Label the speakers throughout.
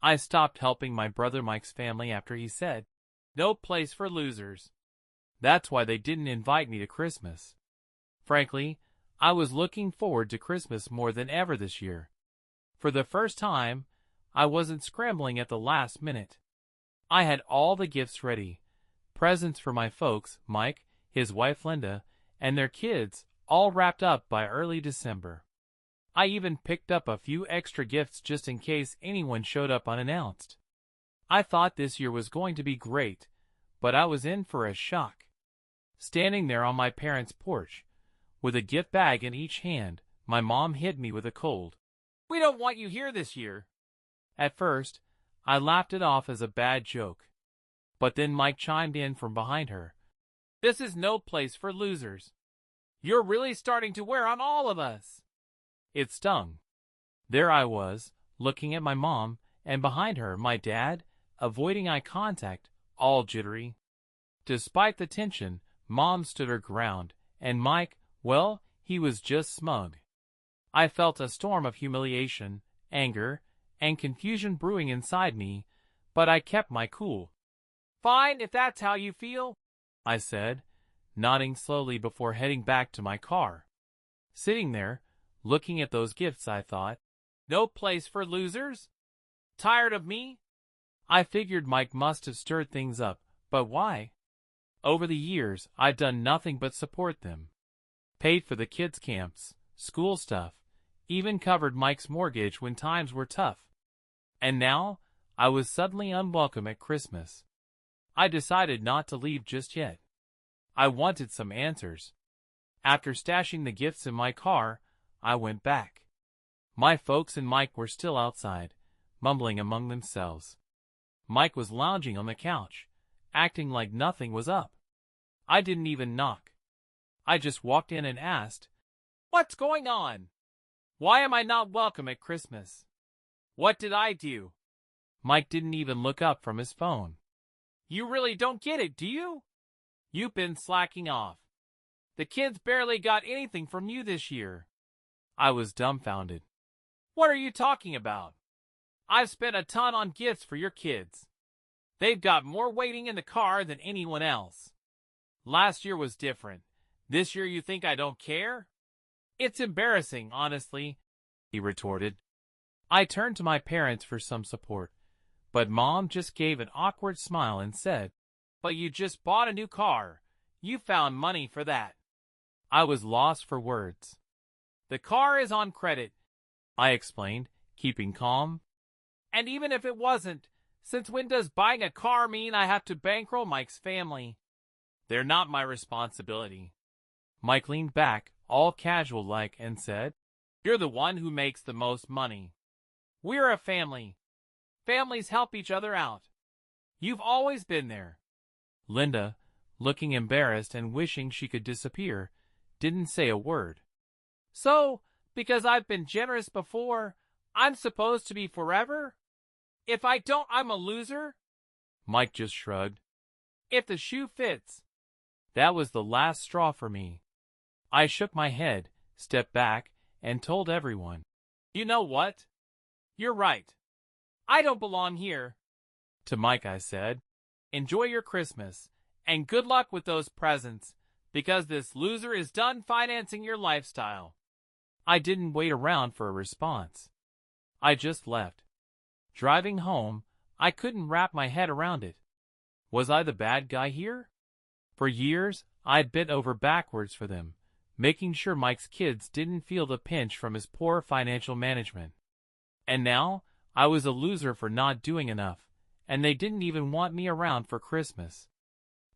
Speaker 1: I stopped helping my brother Mike's family after he said, "No place for losers." That's why they didn't invite me to Christmas. Frankly, I was looking forward to Christmas more than ever this year. For the first time, I wasn't scrambling at the last minute. I had all the gifts ready. Presents for my folks, Mike, his wife Linda, and their kids, all wrapped up by early December. I even picked up a few extra gifts just in case anyone showed up unannounced. I thought this year was going to be great, but I was in for a shock. Standing there on my parents' porch, with a gift bag in each hand, my mom hit me with a cold, "We don't want you here this year." At first, I laughed it off as a bad joke. But then Mike chimed in from behind her. "This is no place for losers. You're really starting to wear on all of us." It stung. There I was, looking at my mom, and behind her, my dad, avoiding eye contact, all jittery. Despite the tension, Mom stood her ground, and Mike, well, he was just smug. I felt a storm of humiliation, anger, and confusion brewing inside me, but I kept my cool. "Fine, if that's how you feel," I said, nodding slowly before heading back to my car. Sitting there, looking at those gifts, I thought, "No place for losers? Tired of me?" I figured Mike must have stirred things up, but why? Over the years, I'd done nothing but support them. Paid for the kids' camps, school stuff, even covered Mike's mortgage when times were tough. And now, I was suddenly unwelcome at Christmas. I decided not to leave just yet. I wanted some answers. After stashing the gifts in my car, I went back. My folks and Mike were still outside, mumbling among themselves. Mike was lounging on the couch, acting like nothing was up. I didn't even knock. I just walked in and asked, "What's going on? Why am I not welcome at Christmas? What did I do?" Mike didn't even look up from his phone. "You really don't get it, do you? You've been slacking off. The kids barely got anything from you this year." I was dumbfounded. "What are you talking about? I've spent a ton on gifts for your kids. They've got more waiting in the car than anyone else. Last year was different. This year you think I don't care? It's embarrassing, honestly," he retorted. I turned to my parents for some support, but Mom just gave an awkward smile and said, "But you just bought a new car. You found money for that." I was lost for words. "The car is on credit," I explained, keeping calm. "And even if it wasn't, since when does buying a car mean I have to bankroll Mike's family? They're not my responsibility." Mike leaned back, all casual-like, and said, "You're the one who makes the most money. We're a family. Families help each other out. You've always been there." Linda, looking embarrassed and wishing she could disappear, didn't say a word. "So, because I've been generous before, I'm supposed to be forever? If I don't, I'm a loser?" Mike just shrugged. "If the shoe fits." That was the last straw for me. I shook my head, stepped back, and told everyone, "You know what? You're right. I don't belong here." To Mike I said, "Enjoy your Christmas, and good luck with those presents, because this loser is done financing your lifestyle." I didn't wait around for a response. I just left. Driving home, I couldn't wrap my head around it. Was I the bad guy here? For years, I'd bent over backwards for them, making sure Mike's kids didn't feel the pinch from his poor financial management. And now, I was a loser for not doing enough, and they didn't even want me around for Christmas.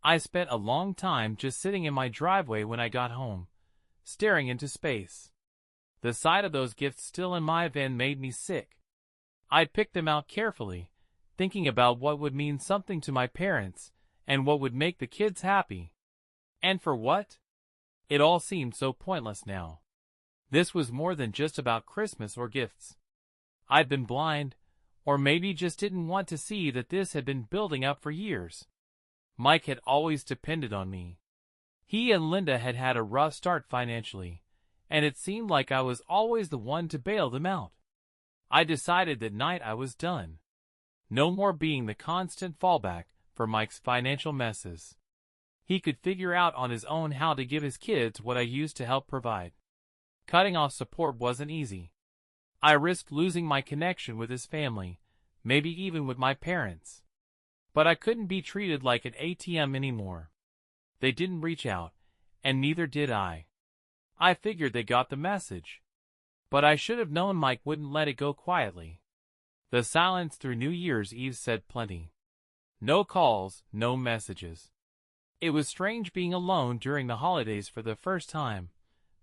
Speaker 1: I spent a long time just sitting in my driveway when I got home, staring into space. The sight of those gifts still in my van made me sick. I'd picked them out carefully, thinking about what would mean something to my parents and what would make the kids happy. And for what? It all seemed so pointless now. This was more than just about Christmas or gifts. I'd been blind, or maybe just didn't want to see that this had been building up for years. Mike had always depended on me. He and Linda had had a rough start financially, and it seemed like I was always the one to bail them out. I decided that night I was done. No more being the constant fallback for Mike's financial messes. He could figure out on his own how to give his kids what I used to help provide. Cutting off support wasn't easy. I risked losing my connection with his family, maybe even with my parents. But I couldn't be treated like an ATM anymore. They didn't reach out, and neither did I. I figured they got the message. But I should have known Mike wouldn't let it go quietly. The silence through New Year's Eve said plenty. No calls, no messages. It was strange being alone during the holidays for the first time,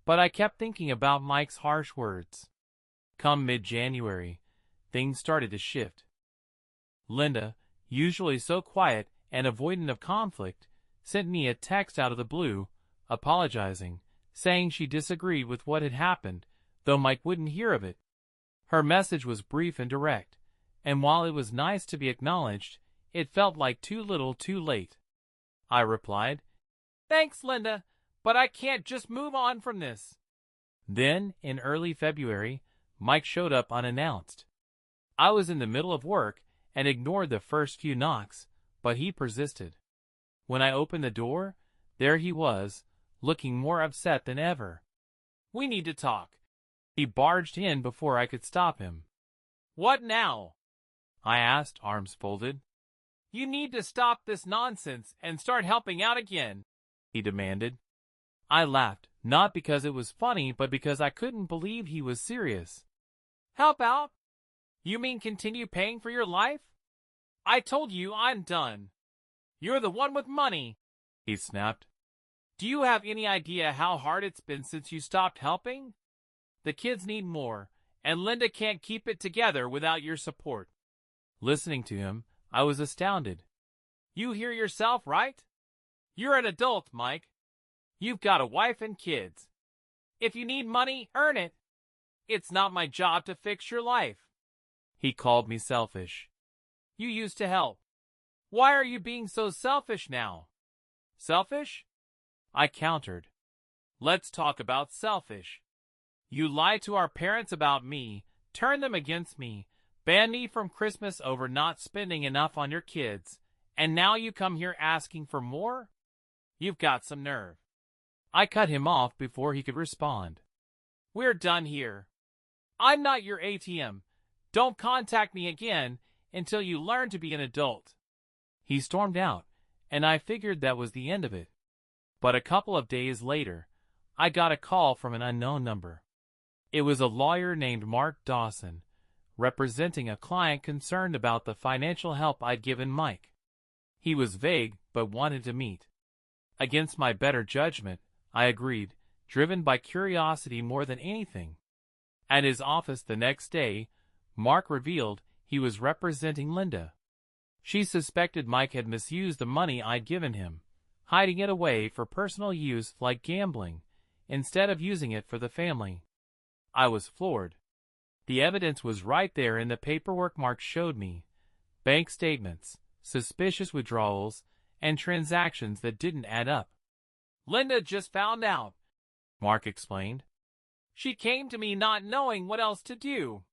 Speaker 1: but I kept thinking about Mike's harsh words. Come mid-January, things started to shift. Linda, usually so quiet and avoidant of conflict, sent me a text out of the blue, apologizing, saying she disagreed with what had happened, though Mike wouldn't hear of it. Her message was brief and direct, and while it was nice to be acknowledged, it felt like too little too late. I replied, "Thanks, Linda, but I can't just move on from this." Then, in early February, Mike showed up unannounced. I was in the middle of work and ignored the first few knocks, but he persisted. When I opened the door, there he was, looking more upset than ever. "We need to talk." He barged in before I could stop him. "What now?" I asked, arms folded. "You need to stop this nonsense and start helping out again," he demanded. I laughed, not because it was funny, but because I couldn't believe he was serious. "Help out? You mean continue paying for your life? I told you I'm done. You're the one with money," he snapped. "Do you have any idea how hard it's been since you stopped helping? The kids need more, and Linda can't keep it together without your support." Listening to him, I was astounded. "You hear yourself, right? You're an adult, Mike. You've got a wife and kids. If you need money, earn it. It's not my job to fix your life." He called me selfish. "You used to help. Why are you being so selfish now?" "Selfish?" I countered. "Let's talk about selfish. You lied to our parents about me, turned them against me, banned me from Christmas over not spending enough on your kids, and now you come here asking for more? You've got some nerve." I cut him off before he could respond. "We're done here. I'm not your ATM. Don't contact me again until you learn to be an adult." He stormed out, and I figured that was the end of it. But a couple of days later, I got a call from an unknown number. It was a lawyer named Mark Dawson, representing a client concerned about the financial help I'd given Mike. He was vague, but wanted to meet. Against my better judgment, I agreed, driven by curiosity more than anything. At his office the next day, Mark revealed he was representing Linda. She suspected Mike had misused the money I'd given him, hiding it away for personal use like gambling, instead of using it for the family. I was floored. The evidence was right there in the paperwork Mark showed me. Bank statements, suspicious withdrawals, and transactions that didn't add up. "Linda just found out," Mark explained. "She came to me not knowing what else to do.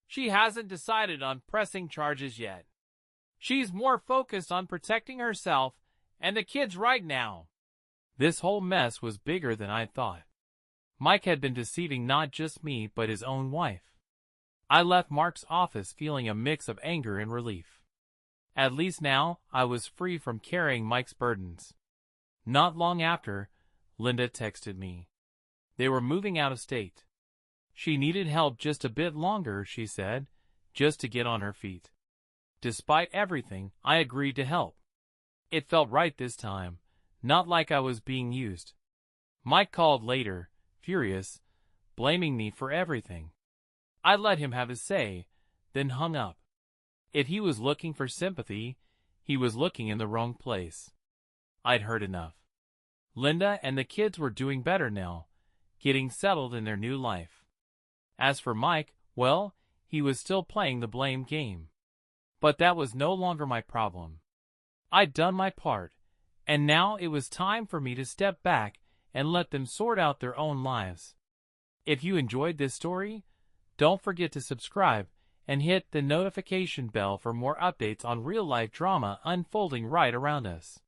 Speaker 1: She hasn't decided on pressing charges yet. She's more focused on protecting herself and the kids right now." This whole mess was bigger than I thought. Mike had been deceiving not just me but his own wife. I left Mark's office feeling a mix of anger and relief. At least now I was free from carrying Mike's burdens. Not long after, Linda texted me. They were moving out of state. She needed help just a bit longer, she said, just to get on her feet. Despite everything, I agreed to help. It felt right this time, not like I was being used. Mike called later, furious, blaming me for everything. I let him have his say, then hung up. If he was looking for sympathy, he was looking in the wrong place. I'd heard enough. Linda and the kids were doing better now, getting settled in their new life. As for Mike, well, he was still playing the blame game. But that was no longer my problem. I'd done my part, and now it was time for me to step back and let them sort out their own lives. If you enjoyed this story, don't forget to subscribe and hit the notification bell for more updates on real-life drama unfolding right around us.